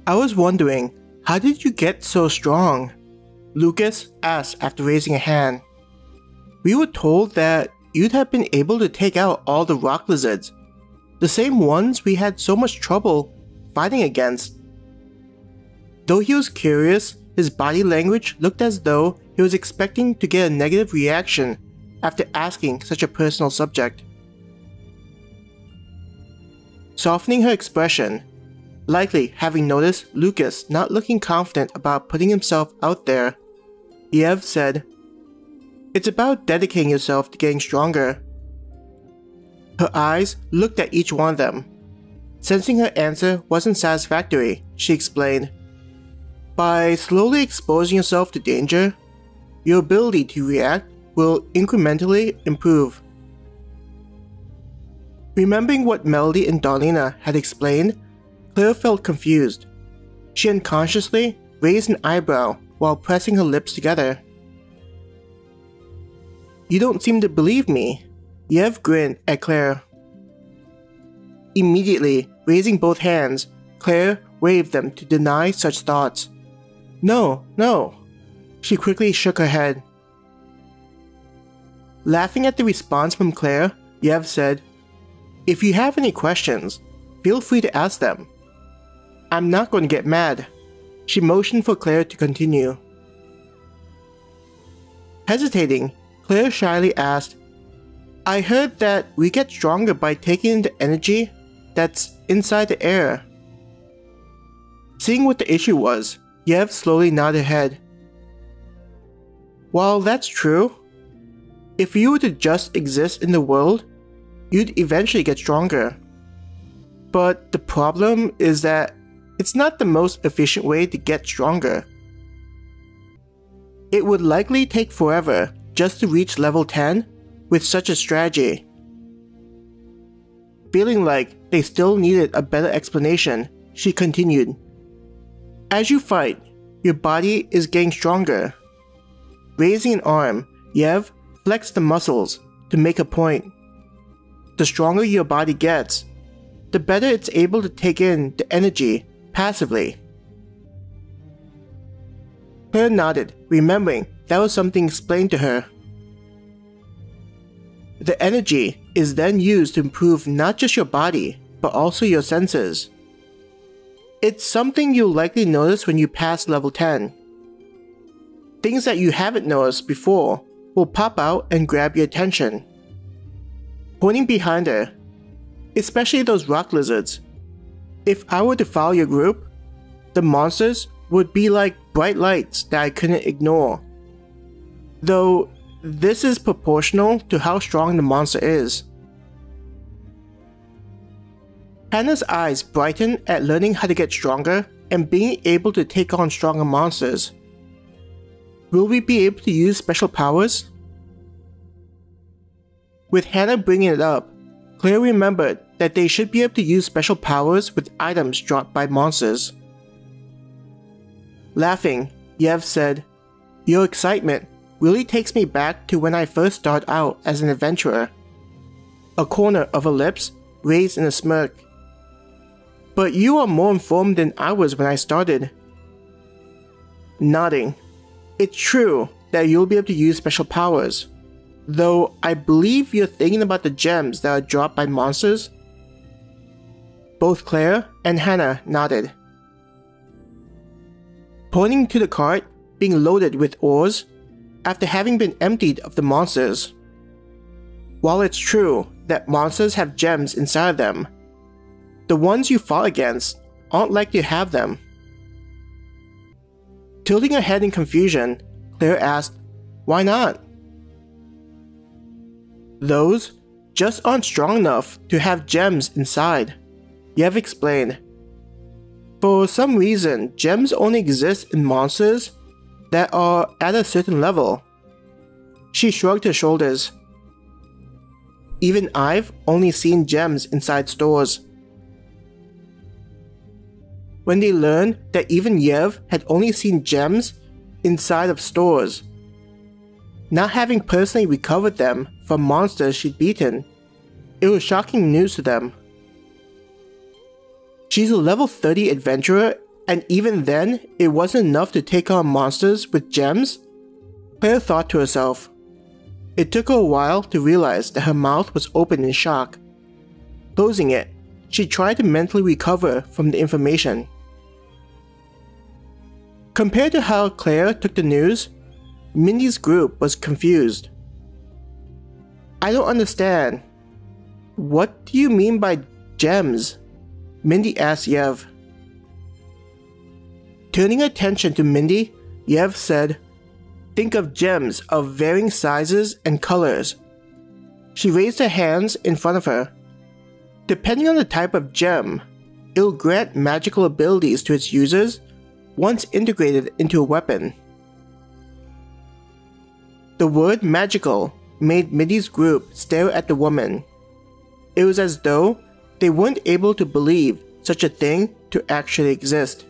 I was wondering, how did you get so strong? Lucas asked after raising a hand. We were told that you'd have been able to take out all the rock lizards, the same ones we had so much trouble fighting against. Though he was curious, his body language looked as though he was expecting to get a negative reaction after asking such a personal subject. Softening her expression, likely having noticed Lucas not looking confident about putting himself out there, Yev said, "It's about dedicating yourself to getting stronger." Her eyes looked at each one of them. Sensing her answer wasn't satisfactory, she explained, "By slowly exposing yourself to danger, your ability to react will incrementally improve." Remembering what Melody and Darlena had explained, Claire felt confused. She unconsciously raised an eyebrow while pressing her lips together. "You don't seem to believe me," Yev grinned at Claire. Immediately, raising both hands, Claire waved them to deny such thoughts. "No, no." She quickly shook her head. Laughing at the response from Claire, Yev said, "If you have any questions, feel free to ask them. I'm not going to get mad." She motioned for Claire to continue. Hesitating, Claire shyly asked, "I heard that we get stronger by taking in the energy that's inside the air." Seeing what the issue was, Yev slowly nodded her head. "While that's true, if you were to just exist in the world, you'd eventually get stronger. But the problem is that it's not the most efficient way to get stronger. It would likely take forever just to reach level 10 with such a strategy." Feeling like they still needed a better explanation, she continued, "As you fight, your body is getting stronger." Raising an arm, Yev flexed the muscles to make a point. The stronger your body gets, the better it's able to take in the energy passively. Claire nodded, remembering that was something explained to her. The energy is then used to improve not just your body, but also your senses. It's something you'll likely notice when you pass level 10. Things that you haven't noticed before will pop out and grab your attention. Pointing behind her, especially those rock lizards. If I were to follow your group, the monsters would be like bright lights that I couldn't ignore. Though, this is proportional to how strong the monster is. Hannah's eyes brightened at learning how to get stronger and being able to take on stronger monsters. Will we be able to use special powers? With Hannah bringing it up, Claire remembered that they should be able to use special powers with items dropped by monsters. Laughing, Yev said, "Your excitement really takes me back to when I first started out as an adventurer." A corner of her lips raised in a smirk. "But you are more informed than I was when I started." Nodding, "It's true that you'll be able to use special powers, though I believe you're thinking about the gems that are dropped by monsters." Both Claire and Hannah nodded. Pointing to the cart being loaded with ores after having been emptied of the monsters. While it's true that monsters have gems inside of them, the ones you fought against aren't likely to have them. Tilting her head in confusion, Claire asked, "Why not?" "Those just aren't strong enough to have gems inside," Yev explained. "For some reason, gems only exist in monsters that are at a certain level." She shrugged her shoulders. "Even I've only seen gems inside stores." When they learned that even Yev had only seen gems inside of stores, not having personally recovered them from monsters she'd beaten, it was shocking news to them. She's a level 30 adventurer And even then, it wasn't enough to take on monsters with gems? Claire thought to herself. It took her a while to realize that her mouth was open in shock. Closing it, she tried to mentally recover from the information. Compared to how Claire took the news, Mindy's group was confused. I don't understand. What do you mean by gems? Mindy asked Yev. Turning attention to Mindy, Yev said, Think of gems of varying sizes and colors. She raised her hands in front of her. Depending on the type of gem, it'll grant magical abilities to its users once integrated into a weapon. The word magical made Mindy's group stare at the woman. It was as though they weren't able to believe such a thing to actually exist.